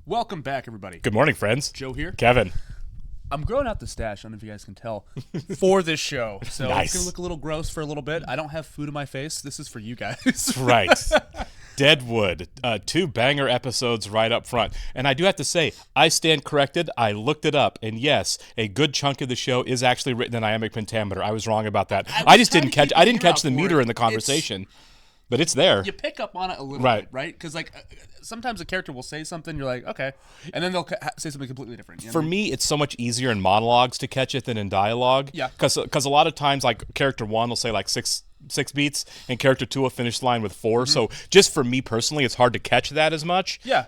Welcome back, everybody. Good morning, friends. Joe here. Kevin. I'm growing out the stash, I don't know if you guys can tell, for this show. So Nice. It's going to look a little gross for a little bit. I don't have food in my face. This is for you guys. Right. Deadwood. 2 banger episodes right up front. And I do have to say, I stand corrected. I looked it up. And yes, a good chunk of the show is actually written in iambic pentameter. I was wrong about that. I just didn't catch the meter in the conversation. But it's there. You pick up on it a little bit, right? Because sometimes a character will say something, you're like, okay, and then they'll say something completely different. You know For me, it's so much easier in monologues to catch it than in dialogue. Yeah. Because a lot of times, like, character 1 will say, like, six beats, and character 2 will finish the line with 4. Mm-hmm. So just for me personally, it's hard to catch that as much. Yeah.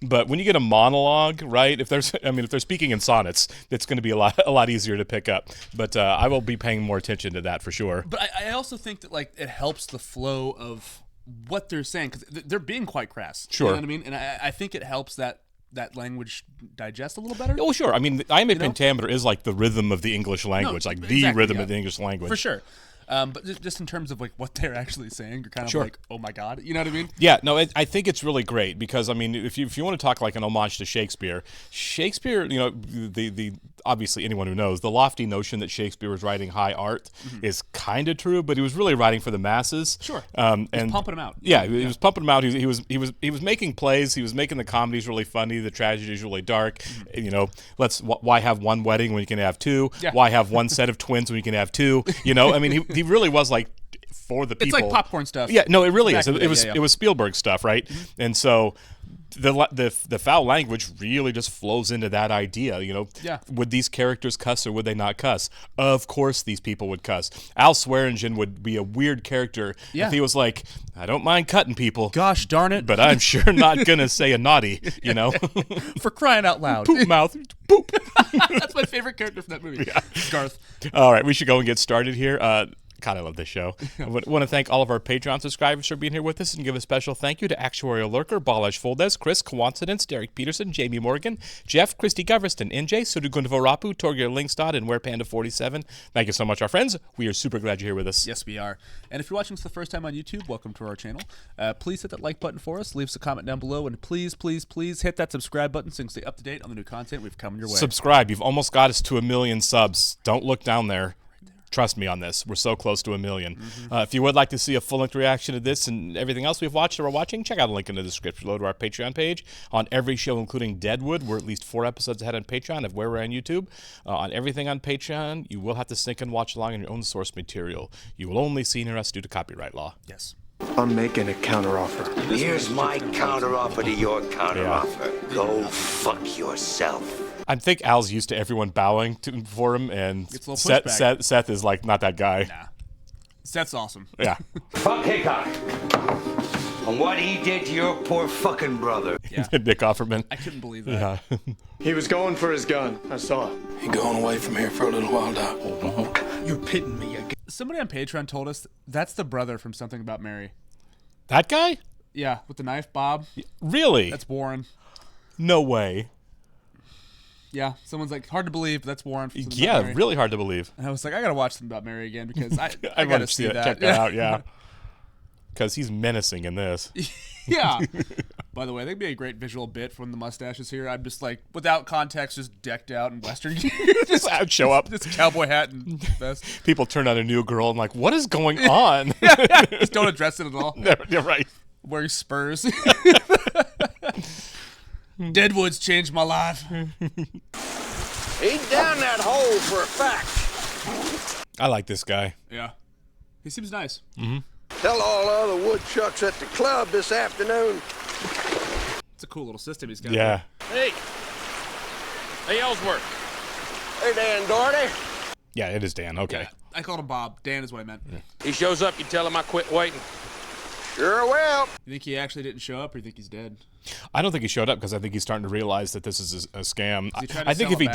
But when you get a monologue, right? If they're speaking in sonnets, it's going to be a lot easier to pick up. But I will be paying more attention to that for sure. But I also think that it helps the flow of what they're saying, because they're being quite crass. Sure. You know what I mean? And I think it helps that language digest a little better. Oh, sure. I mean, iambic pentameter is like the rhythm of the English language, the rhythm of the English language. For sure. But just in terms of what they're actually saying, you're kind of like, oh my God, you know what I mean? Yeah, no, I think it's really great because, I mean, if you want to talk like an homage to Shakespeare, the obviously anyone who knows, the lofty notion that Shakespeare was writing high art is kind of true, but he was really writing for the masses. Sure. And pumping them out. Yeah, he was pumping them out. He was making plays. He was making the comedies really funny, the tragedies really dark. You know, why have one wedding when you can have 2? Yeah. Why have one set of twins when you can have 2? You know, I mean, he really was like for the people. It's like popcorn stuff. Yeah, no, it really is. Exactly. It was Spielberg stuff, right? Mm-hmm. And so the foul language really just flows into that idea. You know, would these characters cuss or would they not cuss? Of course, these people would cuss. Al Swearingen would be a weird character if he was like, I don't mind cutting people. Gosh darn it! But I'm sure not gonna say a naughty. You know, for crying out loud. Poop mouth. Poop. That's my favorite character from that movie. Yeah. Garth. All right, we should go and get started here. God, I love this show. I want to thank all of our Patreon subscribers for being here with us and give a special thank you to Actuarial Lurker, Balash Foldes, Chris, Coincidence, Derek Peterson, Jamie Morgan, Jeff, Christy Goverston, NJ, Sudugundvorapu, Torgeir Lingstad, and WerePanda47. Thank you so much, our friends. We are super glad you're here with us. Yes, we are. And if you're watching this for the first time on YouTube, welcome to our channel. Please hit that like button for us, leave us a comment down below, and please, please, please hit that subscribe button so you can stay up to date on the new content we've come your way. Subscribe. You've almost got us to 1 million subs. Don't look down there. Trust me on this. We're so close to 1 million. Mm-hmm. If you would like to see a full-length reaction to this and everything else we've watched or are watching, check out a link in the description below to our Patreon page. On every show, including Deadwood, we're at least 4 episodes ahead on Patreon of where we're on YouTube. On everything on Patreon, you will have to sync and watch along on your own source material. You will only see near us due to copyright law. Yes. I'm making a counteroffer. Here's my counteroffer to your counteroffer. Yeah. Go fuck yourself. I think Al's used to everyone bowing for him, and Seth is like not that guy. Nah. Seth's awesome. Yeah. Fuck Hickok. And what he did to your poor fucking brother. Yeah. Nick Offerman. I couldn't believe that. Yeah. He was going for his gun. I saw it. He going away from here for a little while, Doc. You're pitting me again. Somebody on Patreon told us that's the brother from Something About Mary. That guy? Yeah, with the knife, Bob. Really? That's Warren. No way. Yeah, someone's like, hard to believe, but that's Warren. Yeah, really hard to believe. And I was like, I gotta watch Something About Mary again because I I gotta see that. Check that out, yeah. Because he's menacing in this. Yeah. By the way, that'd be a great visual bit from the mustaches here. I'm just like, without context, just decked out in Western gear. Just show up. Just cowboy hat and vest. People turn on a new girl and like, what is going on? Just don't address it at all. You're right. Wearing spurs. Deadwood's changed my life. He's down that hole for a fact. I like this guy. Yeah. He seems nice. Mm-hmm. Tell all the other woodchucks at the club this afternoon. It's a cool little system he's got. Yeah. Hey Ellsworth. Hey, Dan Doherty. Yeah, it is Dan. Okay. Yeah, I called him Bob. Dan is what I meant. Yeah. He shows up, you tell him I quit waiting. Sure will. You think he actually didn't show up, or you think he's dead? I don't think he showed up because I think he's starting to realize that this is a scam. I think if he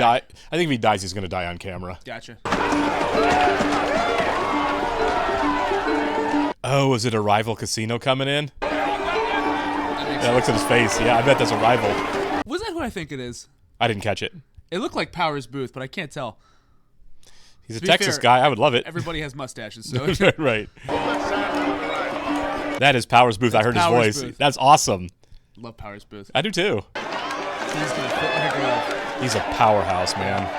dies, he's going to die on camera. Gotcha. Oh, is it a rival casino coming in? Yeah, looks at his face. Yeah, I bet that's a rival. Was that who I think it is? I didn't catch it. It looked like Powers Booth, but I can't tell. He's a Texas guy. I would love it. Everybody has mustaches, so right. That is Powers Booth. I heard his voice. Booth. That's awesome. Love Powers Booth. I do too. He's gonna fit like a glove. He's a powerhouse, man.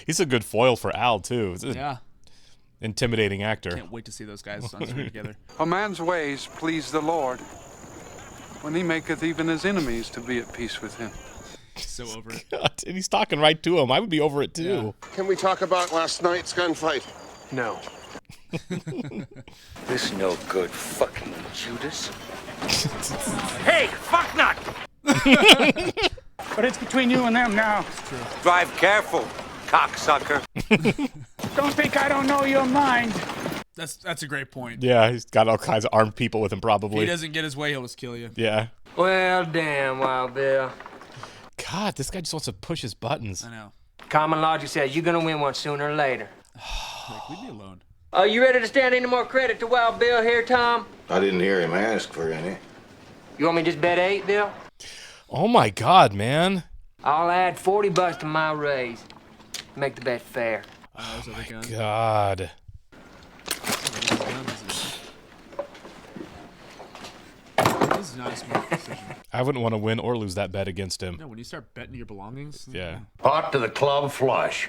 He's a good foil for Al, too. He's an Yeah. intimidating actor. Can't wait to see those guys on screen together. A man's ways please the Lord, when he maketh even his enemies to be at peace with him. So over it. God, and he's talking right to him. I would be over it, too. Can we talk about last night's gunfight? No. This no good fucking Judas. Hey, fuck nut! But it's between you and them now. Drive careful, cocksucker. Don't think I don't know your mind. That's a great point. Yeah, he's got all kinds of armed people with him, If probably. he doesn't get his way, he'll just kill you. Yeah. Well, damn, Wild Bill. God, this guy just wants to push his buttons. I know. Common logic says you're gonna win one sooner or later. Like, leave me alone. Are you ready to stand any more credit to Wild Bill here, Tom? I didn't hear him ask for any. You want me to just bet 8, Bill? Oh, my God, man. I'll add $40 to my raise. Make the bet fair. Oh, my God. This is not a smart decision. I wouldn't want to win or lose that bet against him. No, when you start betting your belongings. Yeah. Pot to the club flush.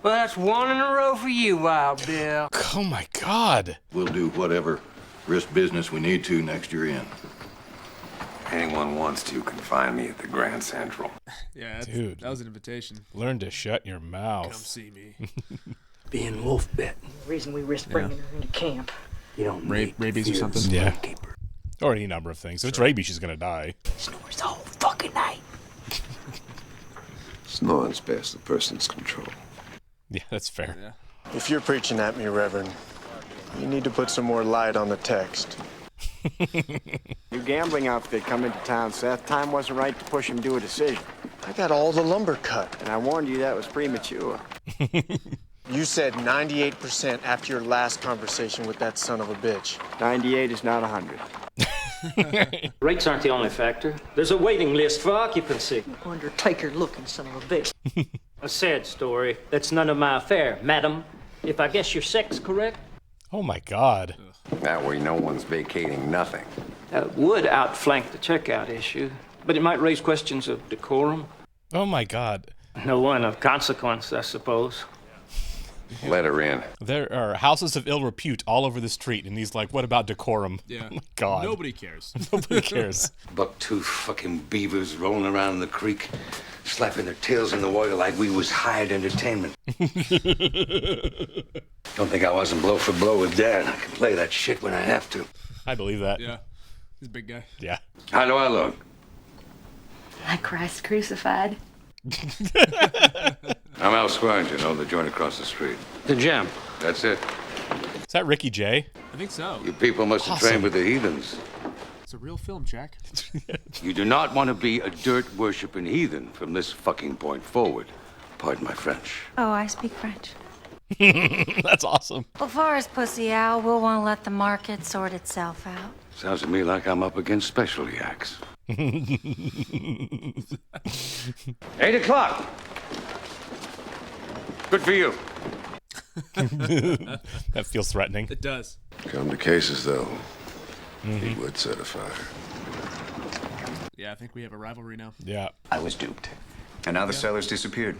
Well, that's 1 in a row for you, Wild Bill. Oh, my God. We'll do whatever risk business we need to next year in. Anyone wants to can find me at the Grand Central. Yeah, Dude. that was an invitation. Learn to shut your Come mouth. see me. Being wolf bit. The reason we risk bringing her into camp. You don't Rabies or something. Yeah. Or any number of things. If it's rabies, she's going to die. Snores the whole fucking night. Snoring's past the person's control. Yeah, that's fair. Yeah. If you're preaching at me, Reverend, you need to put some more light on the text. New gambling outfit come into town, Seth. Time wasn't right to push him to a decision. I got all the lumber cut. And I warned you that was premature. You said 98% after your last conversation with that son of a bitch. 98 is not 100. Rates aren't the only factor. There's a waiting list for occupancy. Undertaker-looking son of a bitch. A sad story. That's none of my affair, madam. If I guess your sex correct? Oh, my God. That way no one's vacating nothing. Would outflank the checkout issue, but it might raise questions of decorum. Oh, my God. No one of consequence, I suppose. Let her in. There are houses of ill repute all over the street, and he's like, what about decorum? Yeah. Oh, my God. Nobody cares. Nobody cares. Buck-toothed fucking beavers rolling around in the creek, slapping their tails in the water like we was hired entertainment. Don't think I wasn't blow for blow with Dad. I can play that shit when I have to. I believe that. Yeah. He's a big guy. Yeah. How do I look? Like Christ crucified. I'm Al Squires, you know, the joint across the street. The gem. That's it. Is that Ricky Jay? I think so. You people must have Awesome. trained with the heathens. It's a real film, Jack. You do not want to be a dirt-worshipping heathen from this fucking point forward. Pardon my French. Oh, I speak French. That's awesome. Well, far as Pussy Owl, we'll want to let the market sort itself out. Sounds to me like I'm up against specialty acts. 8 o'clock. Good for you. That feels threatening. It does. Come to cases, though. He would set a fire. Yeah, I think we have a rivalry now. Yeah. I was duped. And now the seller's disappeared.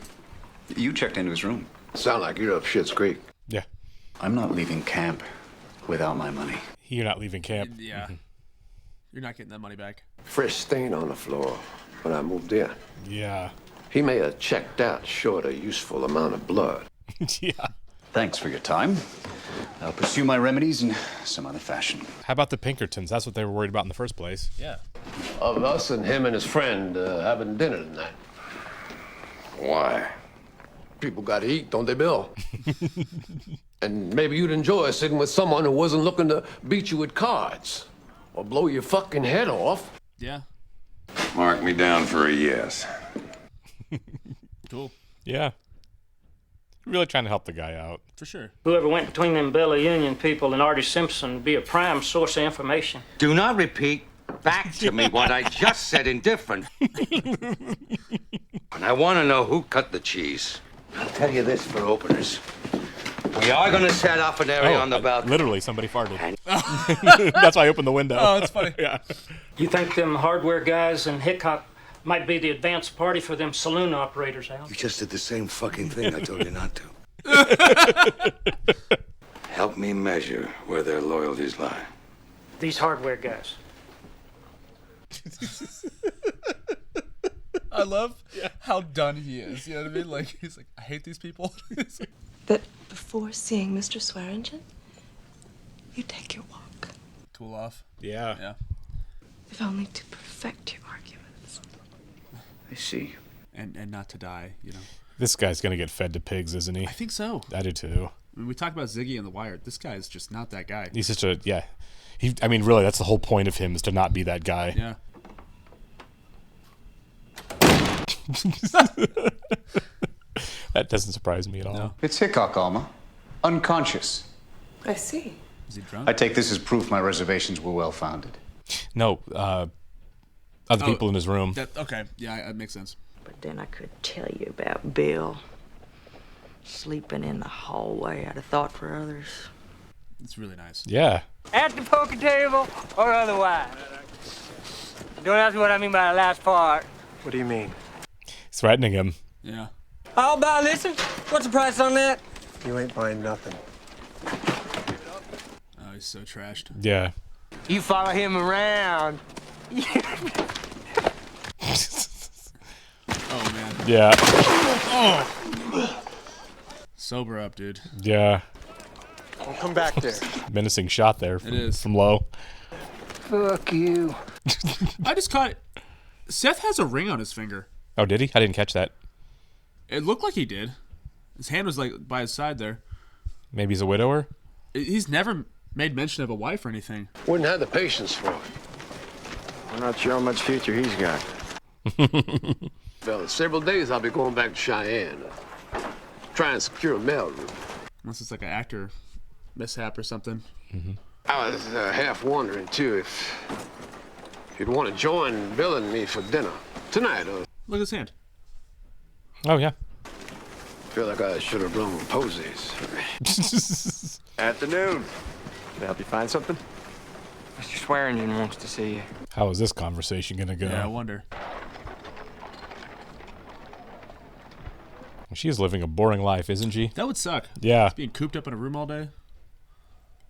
You checked into his room. Sound like you're up Shit's Creek. Yeah. I'm not leaving camp without my money. You're not leaving camp. Yeah. You're not getting that money back. Fresh stain on the floor when I moved in. Yeah. He may have checked out short a useful amount of blood. Yeah. Thanks for your time. I'll pursue my remedies in some other fashion. How about the Pinkertons? That's what they were worried about in the first place. Yeah. Of us and him and his friend having dinner tonight. Why? People gotta eat, don't they, Bill? And maybe you'd enjoy sitting with someone who wasn't looking to beat you with cards or blow your fucking head off. Yeah. Mark me down for a yes. Cool. Yeah. Really trying to help the guy out. For sure. Whoever went between them Bella Union people and Artie Simpson would be a prime source of information. Do not repeat back to me what I just said in different. And I want to know who cut the cheese. I'll tell you this for openers. We are going to set off an area on the balcony. Literally, somebody farted. That's why I opened the window. Oh, that's funny. Yeah. You think them hardware guys in Hickok might be the advance party for them saloon operators, Al? You just did the same fucking thing I told you not to. Help me measure where their loyalties lie. These hardware guys. I love how done he is. You know what I mean? Like, he's like, I hate these people. That before seeing Mr. Swearingen, you take your walk. Cool off. Yeah. Yeah. If only to perfect your arguments. I see. And not to die, you know. This guy's gonna get fed to pigs, isn't he? I think so. I do too. I mean, we talked about Ziggy and The Wire. This guy is just not that guy. He's just I mean, really, that's the whole point of him, is to not be that guy. Yeah. That doesn't surprise me at all. No. It's Hickok, Alma. Unconscious. I see. Is he drunk? I take this as proof my reservations were well founded. No, other people in his room. Okay, yeah, that makes sense. But then I could tell you about Bill. Sleeping in the hallway out of thought for others. It's really nice. Yeah. At the poker table or otherwise. Don't ask me what I mean by the last part. What do you mean? He's threatening him. Yeah. I'll buy this one. What's the price on that? You ain't buying nothing. Oh, he's so trashed. Yeah. You follow him around. Oh, man. Yeah. Oh. Sober up, dude. Yeah. I'll come back there. Menacing shot there from, It is. from low. Fuck you. I just caught it. Seth has a ring on his finger. Oh, did he? I didn't catch that. It looked like he did. His hand was like by his side there. Maybe he's a widower? He's never made mention of a wife or anything. Wouldn't have the patience for it. I'm not sure how much future he's got. Well, in several days I'll be going back to Cheyenne. Try and secure a mail route. Unless it's like an actor mishap or something. Mm-hmm. I was half wondering, too, if you'd want to join Bill and me for dinner tonight. Look at his hand. Oh, yeah. Feel like I should have blown posies. Afternoon. Can I help you find something? Mr. Swearingen wants to see you. How is this conversation going to go? Yeah, I wonder. She's living a boring life, isn't she? That would suck. Yeah. Just being cooped up in a room all day.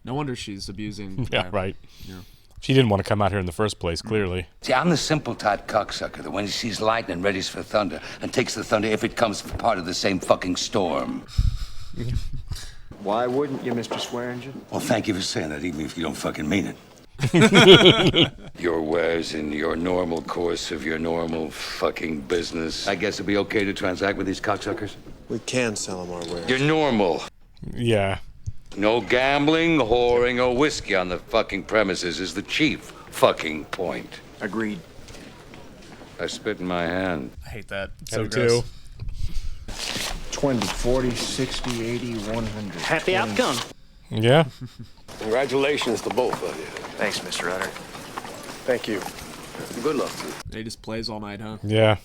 No wonder she's abusing. Yeah, right. Yeah. She didn't want to come out here in the first place, clearly. See, I'm the simple type cocksucker that when he sees lightning readies for thunder and takes the thunder if it comes for part of the same fucking storm. Why wouldn't you, Mr. Swearingen? Well, thank you for saying that, even if you don't fucking mean it. Your wares in your normal course of your normal fucking business. I guess it'd be okay to transact with these cocksuckers? We can sell them our wares. You're normal. Yeah. No gambling, whoring, or whiskey on the fucking premises is the chief fucking point. Agreed. I spit in my hand. I hate that. It's I so do gross. too. 20, 40, 60, 80, 100. Happy 20. outcome. Yeah. Congratulations to both of you. Thanks, Mr. Utter. Thank you. Good luck to you. He just plays all night, huh? Yeah.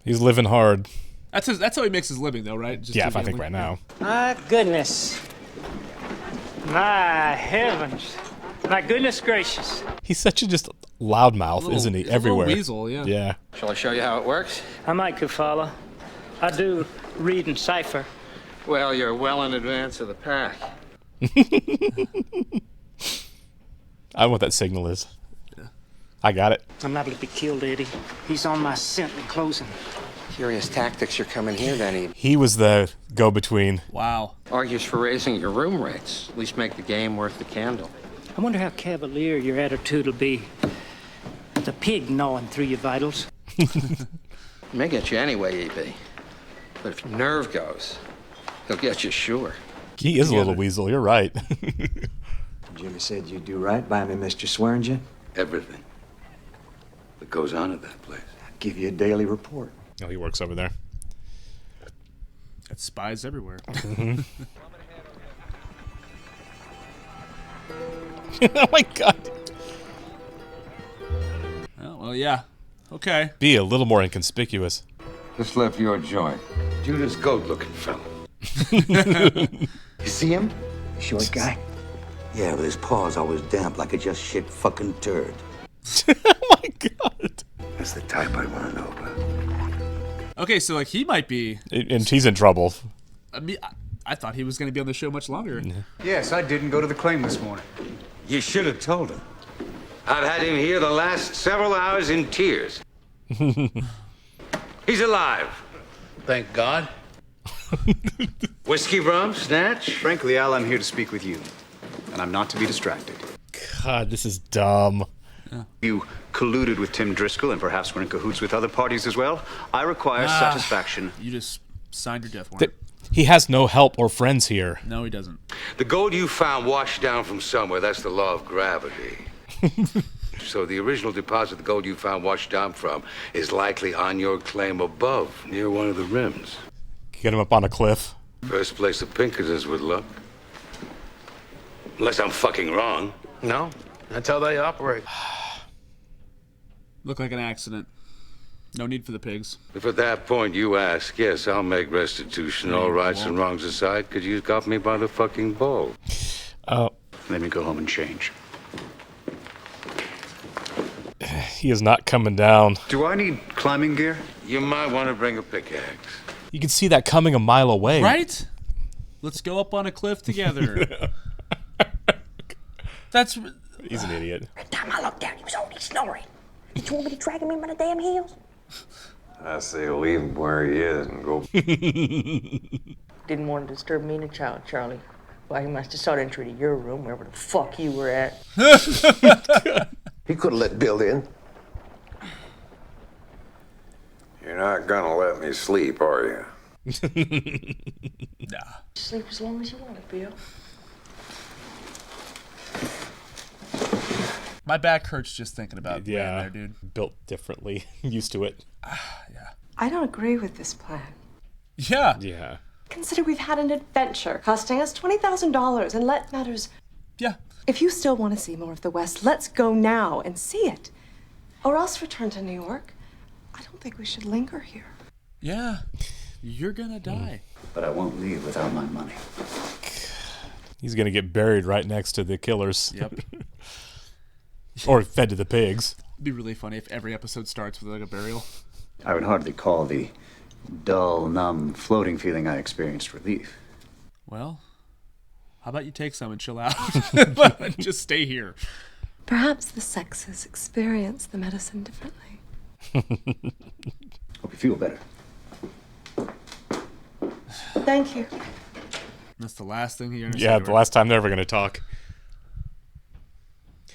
He's living hard. That's how he makes his living, though, right? Just Yeah, through if I think gambling? right now. My goodness. My heavens. My goodness gracious. He's such a just loudmouth, Little- isn't he? he's a little Everywhere. weasel, yeah. Yeah. Shall I show you how it works? I might could follow. I do read and cipher. Well, you're well in advance of the pack. I know what that signal is. I got it. I'm liable to be killed, Eddie. He's on my scent in closing. Curious tactics you're coming here then, Edie. He was the go-between. Wow. Argues for raising your room rates. At least make the game worth the candle. I wonder how cavalier your attitude will be. The pig gnawing through your vitals. May get you anyway, E.B. But if your nerve goes, he'll get you sure. He is a little weasel. You're right. Jimmy said you'd do right by me, Mr. Swearingen. Everything that goes on at that place. I'll give you a daily report. Oh, he works over there. Got spies everywhere. Mm-hmm. Oh my god. Oh, well, yeah. Okay. Be a little more inconspicuous. Just left your joint. Judas Goat looking fellow. You see him? The short guy? Yeah, but his paw's always damp like a just shit fucking turd. Oh my god. That's the type I want to know about. Okay, so like he might be. And he's in trouble. I mean, I thought he was going to be on the show much longer. Yes, I didn't go to the claim this morning. You should have told him. I've had him here the last several hours in tears. He's alive. Thank God. Whiskey, rum, snatch? Frankly, Al, I'm here to speak with you. And I'm not to be distracted. God, this is dumb. You colluded with Tim Driscoll and perhaps were in cahoots with other parties as well. I require satisfaction. You just signed your death warrant. He has no help or friends here. No, he doesn't. The gold you found washed down from somewhere. That's the law of gravity. So the original deposit of the gold you found washed down from is likely on your claim above, near one of the rims. Get him up on a cliff. First place the Pinkertons would look. Unless I'm fucking wrong. No, that's how they operate. Looked like an accident. No need for the pigs. If at that point you ask, yes, I'll make restitution, all rights and wrongs aside, because you got me by the fucking ball. Let me go home and change. He is not coming down. Do I need climbing gear? You might want to bring a pickaxe. You can see that coming a mile away. Right? Let's go up on a cliff together. That's... He's an idiot. Every time I looked down, he was already snoring. Did you want me to drag him in by the damn heels? I say leave him where he is and go. Didn't want to disturb me and the child, Charlie. Well, he must have sought entry to your room, wherever the fuck you were at. He could have let Bill in. You're not gonna let me sleep, are you? Nah. Sleep as long as you want it, Bill. My back hurts just thinking about laying there, dude. Built differently. Used to it. Yeah. I don't agree with this plan. Yeah. Yeah. Consider we've had an adventure costing us $20,000 and let matters... Yeah. If you still want to see more of the West, let's go now and see it. Or else return to New York. I don't think we should linger here. Yeah. You're gonna die. But I won't leave without my money. He's gonna get buried right next to the killers. Yep. Or fed to the pigs. It'd be really funny if every episode starts with like a burial. I would hardly call the dull, numb, floating feeling I experienced relief. Well, how about you take some and chill out? Just stay here. Perhaps the sexes experience the medicine differently. Hope you feel better. Thank you. That's the last thing he understood. Yeah, the last time they're ever going to talk.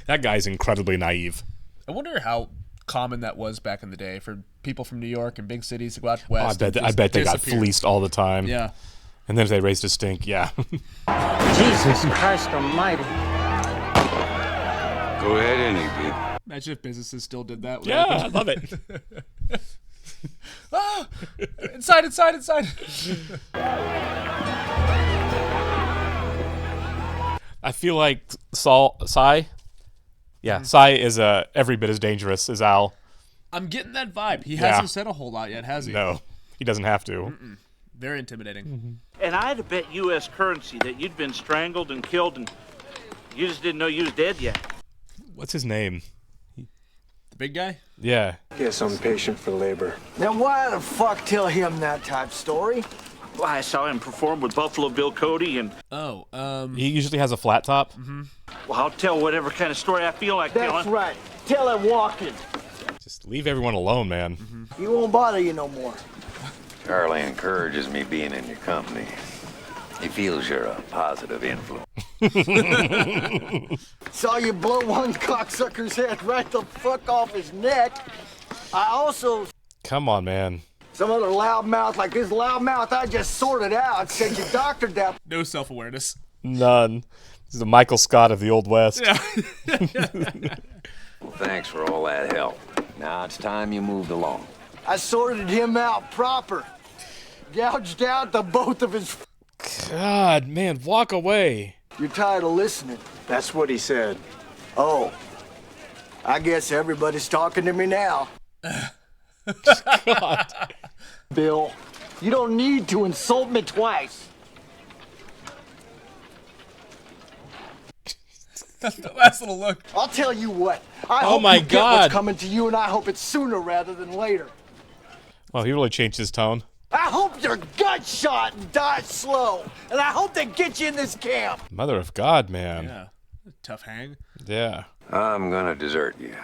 That guy's incredibly naive. I wonder how common that was back in the day for people from New York and big cities to go out west. I bet they got fleeced all the time. Yeah. And then if they raised a stink, yeah. Jesus Christ almighty. Go ahead, Annie. Imagine if businesses still did that. Yeah, I love it. Ah! Inside. I feel like Cy is every bit as dangerous as Al. I'm getting that vibe. He hasn't said a whole lot yet, has he? No, he doesn't have to. Mm-mm. Very intimidating. And I'd have bet U.S. currency that you'd been strangled and killed and you just didn't know you was dead yet. What's his name? The big guy? Yeah. Guess I'm patient for labor. Now why the fuck tell him that type story? Well, I saw him perform with Buffalo Bill Cody and... He usually has a flat top. Mm-hmm. Well, I'll tell whatever kind of story I feel like telling. That's right. Tell it walking. Just leave everyone alone, man. He won't bother you no more. Charlie encourages me being in your company. He feels you're a positive influence. Saw you blow one cocksucker's head right the fuck off his neck. I also... Come on, man. Some other loudmouth like this loudmouth I just sorted out said you doctored that. No self-awareness. None. This is the Michael Scott of the Old West. Yeah. Well, thanks for all that help. Now it's time you moved along. I sorted him out proper. Gouged out the both of his... God, man, walk away. You're tired of listening. That's what he said. Oh. I guess everybody's talking to me now. God. Bill, you don't need to insult me twice. That's the last little look. I'll tell you what. I Oh hope my you get God. what's coming to you, and I hope it's sooner rather than later. Well, he really changed his tone. I hope you're gut shot and die slow, and I hope they get you in this camp. Mother of God, man. Yeah. Tough hang. Yeah. I'm gonna desert you.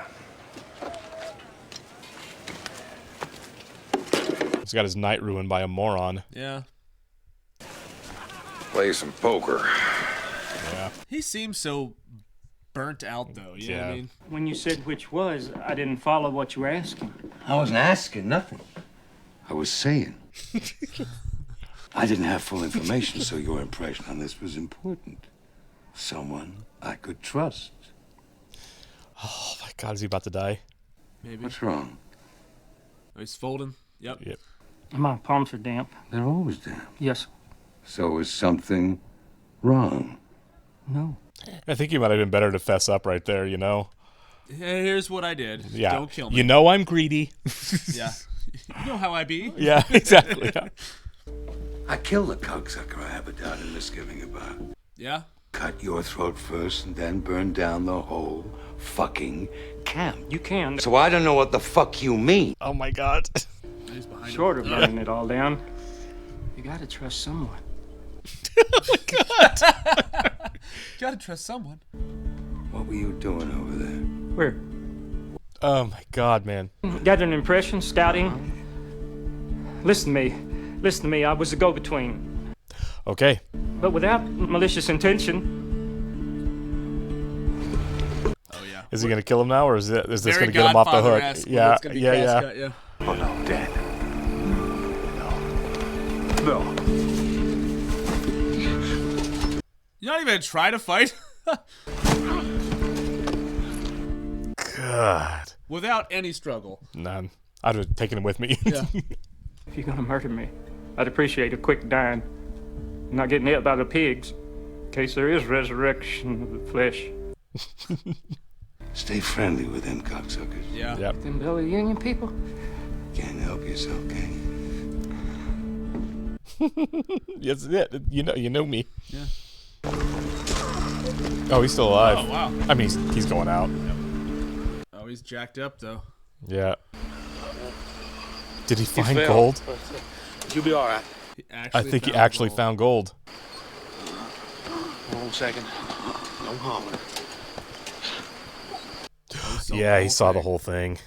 He's got his night ruined by a moron. Yeah. Play some poker. Yeah. He seems so burnt out, though. You know what I mean? When you said which was, I didn't follow what you were asking. I wasn't asking nothing. I was saying. I didn't have full information, so your impression on this was important. Someone I could trust. Oh my God, is he about to die? Maybe. What's wrong? Oh, he's folding. Yep. Yep. My palms are damp. They're always damp. Yes. So is something wrong? No. I think you might have been better to fess up right there, you know? Here's what I did. Yeah. Don't kill me. You know I'm greedy. Yeah. You know how I be. Yeah, exactly. Yeah. I killed the cocksucker I have a doubt and misgiving about. Yeah? Cut your throat first and then burn down the whole fucking camp. You can. So I don't know what the fuck you mean. Oh my God. He's behind Short of him. burning it all down, you gotta trust someone. Gotta trust someone. What were you doing over there? Where? Oh my God, man. Gathering impressions, scouting. Listen to me, I was a go-between. Okay. But without malicious intention. Oh, yeah. Is he going to kill him now, or is this Very going to get him off the hook? Godfather-esque. Yeah, It's gonna be yeah. Cascott, yeah. Oh, no, Dad. No. You're not even gonna try to fight? God. Without any struggle. None. I'd have taken him with me. Yeah. If you're gonna murder me, I'd appreciate a quick dying. Not getting hit by the pigs, in case there is resurrection of the flesh. Stay friendly with them cocksuckers. Yeah. Yep. Them Belly Union people? Can't help yourself, can Yes, yeah. You know me. Yeah. Oh, he's still alive. Oh, wow. I mean, he's going out. Oh, he's jacked up, though. Yeah. Did he find failed, gold? but you'll be all right. I think he actually found gold. Hold on a second. No harm. Yeah, he saw the whole thing.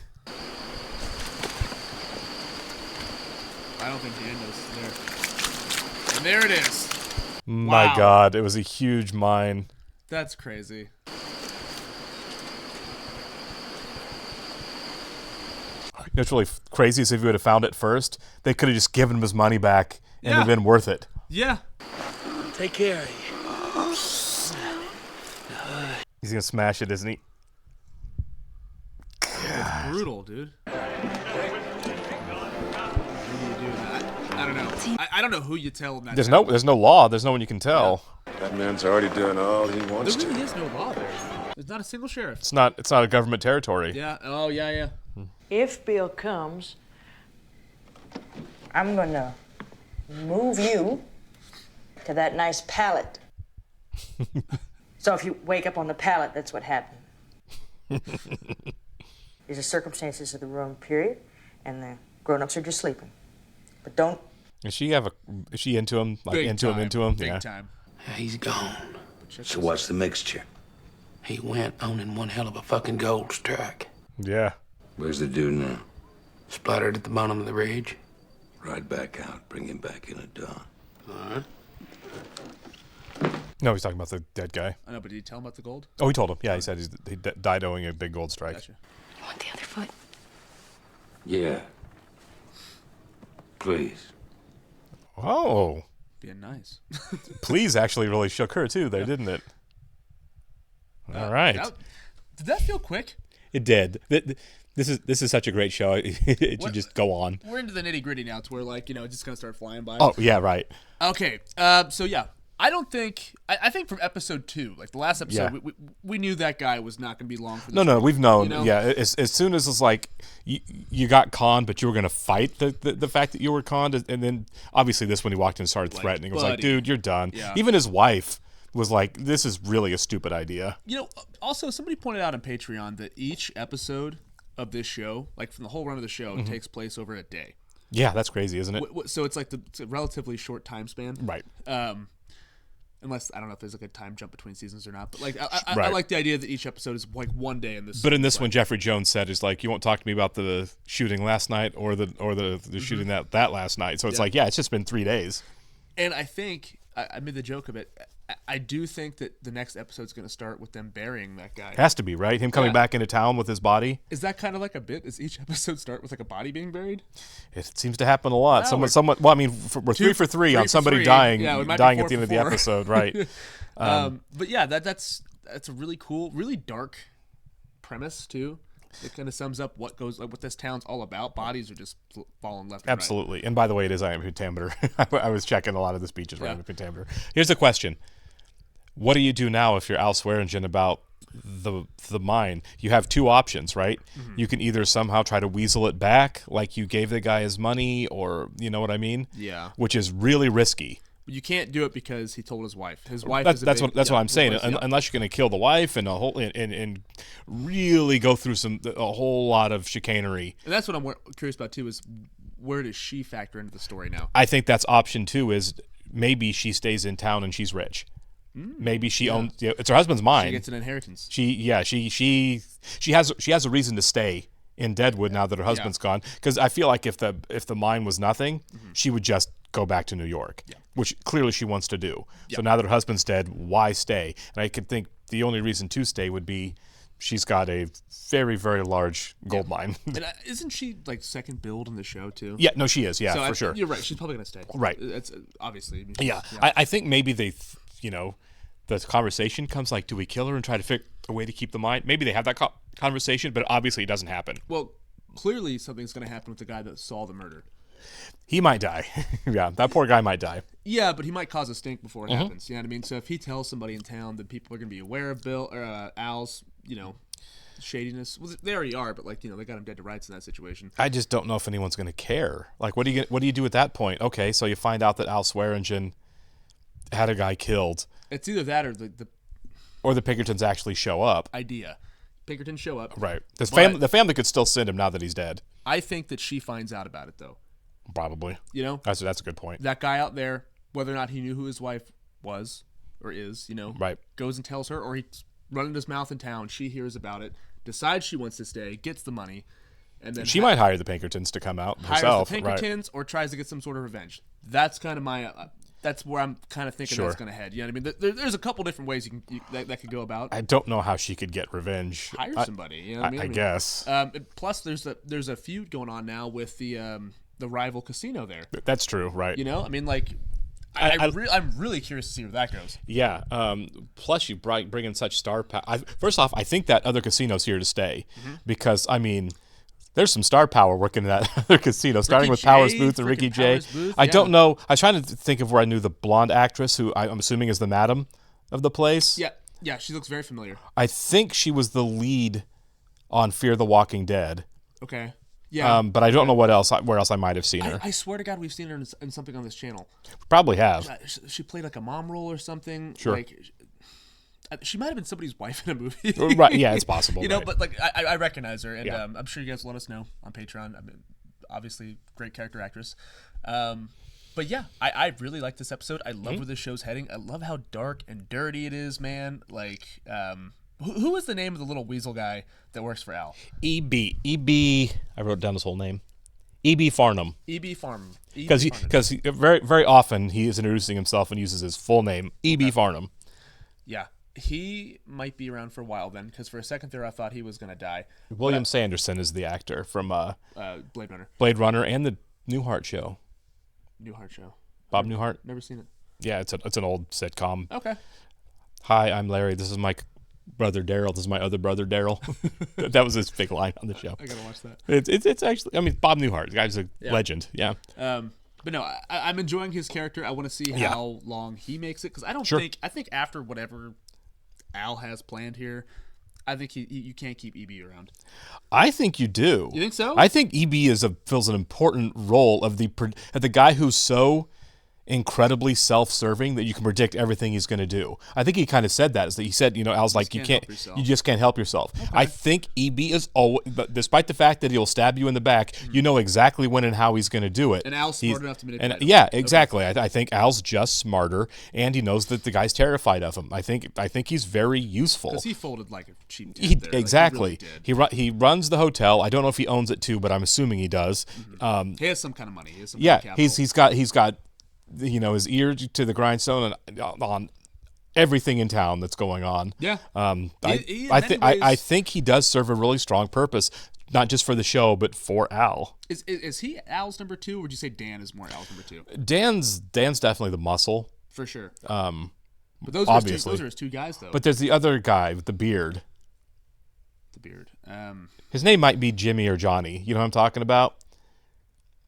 I don't think Dan knows there. And there it is. My Wow. God, it was a huge mine. That's crazy. You know what's really crazy is if he would have found it first, they could have just given him his money back and it would have been worth it. Yeah. Take care of you. He's going to smash it, isn't he? It's brutal, dude. What do you do? I don't know. I don't know who you tell him that. There's no law. There's no one you can tell. That man's already doing all he wants There to. really is no law there. There's not a single sheriff. It's not a government territory. Yeah. Oh, yeah. If Bill comes, I'm gonna move you to that nice pallet. So if you wake up on the pallet, that's what happened. These are circumstances of the wrong period, and the grown-ups are just sleeping. But don't. Is she into him? Like Big into time. him? Into him? Big Yeah. time. He's gone. So what's the mixture? He went owning one hell of a fucking gold strike. Yeah. Where's the dude now? Splattered at the bottom of the ridge. Ride back out. Bring him back in at dawn. All right. No, he's talking about the dead guy. I know, but did he tell him about the gold? Oh, he told him. Yeah, he said he died owing a big gold strike. Gotcha. You want the other foot? Yeah. Please. Oh. Being nice. Please actually really shook her too there, didn't it? All right. Did that feel quick? It did. This is such a great show. It should just go on. We're into the nitty gritty now to where, like, you know, it's just going to start flying by. Oh, yeah, right. Okay. So, yeah. I think from episode 2, like the last episode, Yeah. we knew that guy was not going to be long for this. No, world, we've known. you know? Yeah, as soon as it's like you got conned, but you were going to fight the fact that you were conned, and then obviously this when he walked in and started threatening, it was like, buddy. dude, you're done. Yeah. Even his wife was like, this is really a stupid idea. You know, also somebody pointed out on Patreon that each episode of this show, like from the whole run of the show, takes place over a day. Yeah, that's crazy, isn't it? So it's like it's a relatively short time span, right? Unless I don't know if there's like a time jump between seasons or not, but like I like the idea that each episode is like one day in this. But in this one, Jeffrey Jones said is like, you won't talk to me about the shooting last night or the shooting that last night. So it's like, yeah, it's just been 3 days. And I think I made the joke of it. I do think that the next episode's going to start with them burying that guy. Has to be, right? Him coming back into town with his body. Is that kind of like a bit? Does each episode start with like a body being buried? It seems to happen a lot. Wow, Well, I mean, we're 3 for 3 on somebody dying at the end of the episode, right? But yeah, that's a really cool, really dark premise too. It kind of sums up what this town's all about. Bodies are just falling left and right. Absolutely. And by the way, it is I Am Pentameter. I was checking a lot of the speeches around Pentameter. Here's a question. What do you do now if you're Al Swearingen about the mine? You have 2 options, right? Mm-hmm. You can either somehow try to weasel it back, like you gave the guy his money, or you know what I mean? Yeah. Which is really risky. You can't do it because he told his wife. His wife. That's what I'm saying. Unless you're going to kill the wife and and really go through a whole lot of chicanery. And that's what I'm curious about too. Is where does she factor into the story now? I think that's option 2. Is maybe she stays in town and she's rich. Maybe she owns. It's her husband's mine. She gets an inheritance. She has a reason to stay in Deadwood now that her husband's gone. Because I feel like if the mine was nothing, she would just go back to New York, which clearly she wants to do. So now that her husband's dead, why stay? And I could think the only reason to stay would be she's got a very, very large gold mine. And isn't she like second build in the show too? Yeah, no, she is. Yeah, so for sure. You're right. She's probably gonna stay. Right. It's obviously. I think maybe they, the conversation comes like, do we kill her and try to figure a way to keep the mine? Maybe they have that conversation, but obviously it doesn't happen. Well, clearly something's gonna happen with the guy that saw the murder. He might die. Yeah, that poor guy might die. Yeah, but he might cause a stink before it happens. You know what I mean? So if he tells somebody in town, then people are going to be aware of Al's, shadiness. Well, they already are, but they got him dead to rights in that situation. I just don't know if anyone's going to care. Like, what do you do at that point? Okay, so you find out that Al Swearingen had a guy killed. It's either that or or the Pinkertons actually show up. Idea. Pinkertons show up. Right. The family could still send him now that he's dead. I think that she finds out about it though. Probably. That's a good point. That guy out there, whether or not he knew who his wife was or is, right, goes and tells her, or he's running his mouth in town. She hears about it, decides she wants to stay, gets the money, and then she might hire the Pinkertons to come out herself. Hires the Pinkertons, or tries to get some sort of revenge. That's kind of my. That's where I'm kind of thinking that's going to head. You know what I mean? There's a couple different ways that could go about. I don't know how she could get revenge. Hire somebody. You know what I mean? I guess. Plus, there's a feud going on now with the rival casino there. That's true, right? I mean, I'm really curious to see where that goes. Yeah. Plus, you bring in such star power. First off, I think that other casino's here to stay because I mean, there's some star power working in that other casino, starting with Powers Booth and Ricky Jay. I don't know. I was trying to think of where I knew the blonde actress, who I'm assuming is the madam of the place. Yeah, she looks very familiar. I think she was the lead on Fear the Walking Dead. Okay. Yeah. But I don't know where else I might have seen her. I swear to God, we've seen her in something on this channel. Probably have. She played like a mom role or something. Sure. She might have been somebody's wife in a movie. Right. Yeah, it's possible. But I recognize her, and I'm sure you guys let us know on Patreon. I mean, obviously, great character actress. But yeah, I really like this episode. I love where this show's heading. I love how dark and dirty it is, man. Who is the name of the little weasel guy that works for Al? E.B. I wrote down his whole name. E.B. Farnham. E.B. Farnham. Because very, very often he is introducing himself and uses his full name, E.B. Farnham. Yeah. He might be around for a while then, because for a second there I thought he was going to die. William Sanderson is the actor from Blade Runner. Brave Runner and the Newhart Show. Newhart Show. Bob Newhart? Never seen it. Yeah, it's an old sitcom. Okay. Hi, I'm Larry. This is my brother Daryl. This is my other brother Daryl. That was his big line on the show. I gotta watch that. It's actually, I mean, Bob Newhart, the guy's a legend. Yeah. But no, I'm enjoying his character. I want to see how long he makes it, because I think after whatever Al has planned here, I think you can't keep EB around. I think you do. You think so? I think EB fills an important role of the guy who's so incredibly self-serving that you can predict everything he's going to do. I think he kind of said that. Is that he said, Al's like, you just can't help yourself. Okay. I think EB is always, but despite the fact that he'll stab you in the back, you know exactly when and how he's going to do it. And Al's smart enough to manipulate. Yeah, exactly. Okay. I think Al's just smarter, and he knows that the guy's terrified of him. I think he's very useful. Because he folded like a cheap tent there. Exactly. Like, he really did. He runs the hotel. I don't know if he owns it too, but I'm assuming he does. Mm-hmm. He has some kind of money. He has some kind of capital. He's got his ear to the grindstone on everything in town that's going on. Yeah. I think he does serve a really strong purpose, not just for the show, but for Al. Is he Al's number 2, or would you say Dan is more Al's number 2? Dan's definitely the muscle. For sure. But those obviously. Those are his 2 guys, though. But there's the other guy with the beard. His name might be Jimmy or Johnny. You know what I'm talking about?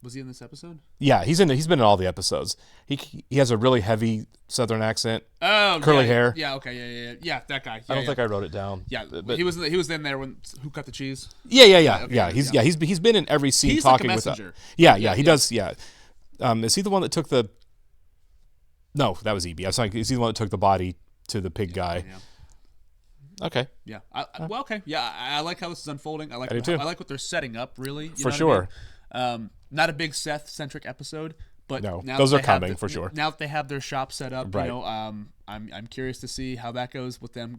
Was he in this episode? Yeah, he's been in all the episodes. He has a really heavy Southern accent. Oh, curly hair. Yeah, okay, yeah, that guy. Yeah, I don't think I wrote it down. Yeah, but he was in there when Who Cut the Cheese? Yeah. He's been in every scene talking like a with messenger. He does. Yeah. Is he the one that took the? No, that was EB. I was like, is he the one that took the body to the pig guy? Yeah. Okay. Yeah. Okay. Yeah, I like how this is unfolding. I like what they're setting up. Really. For sure. Not a big Seth-centric episode, but no, those are coming for sure. Now that they have their shop set up, right. I'm curious to see how that goes with them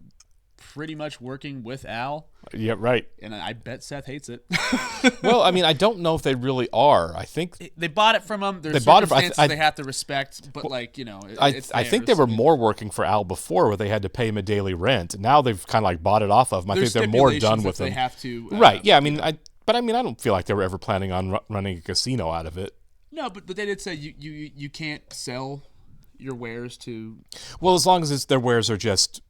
pretty much working with Al. Yeah, right. And I bet Seth hates it. Well, I mean, I don't know if they really are. I think they bought it from him. There's circumstances they have to respect, but I think they were more working for Al before, where they had to pay him a daily rent. Now they've kind of like bought it off of him. I think they're more done with him. They have to. Right. Yeah. I mean, I don't feel like they were ever planning on running a casino out of it. No, but they did say you can't sell your wares to. Well, as long as their wares are just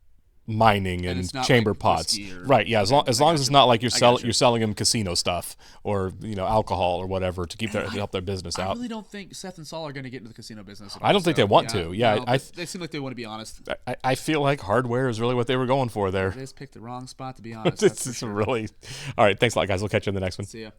mining and chamber pots, right? Yeah, as long as it's not like you're selling them casino stuff or alcohol or whatever to help their business out. I really don't think Seth and Saul are going to get into the casino business. I don't think they want to. Yeah, no, they seem like they want to be honest. I feel like hardware is really what they were going for there. They just picked the wrong spot, to be honest. It's really all right. Thanks a lot, guys. We'll catch you in the next one. See ya.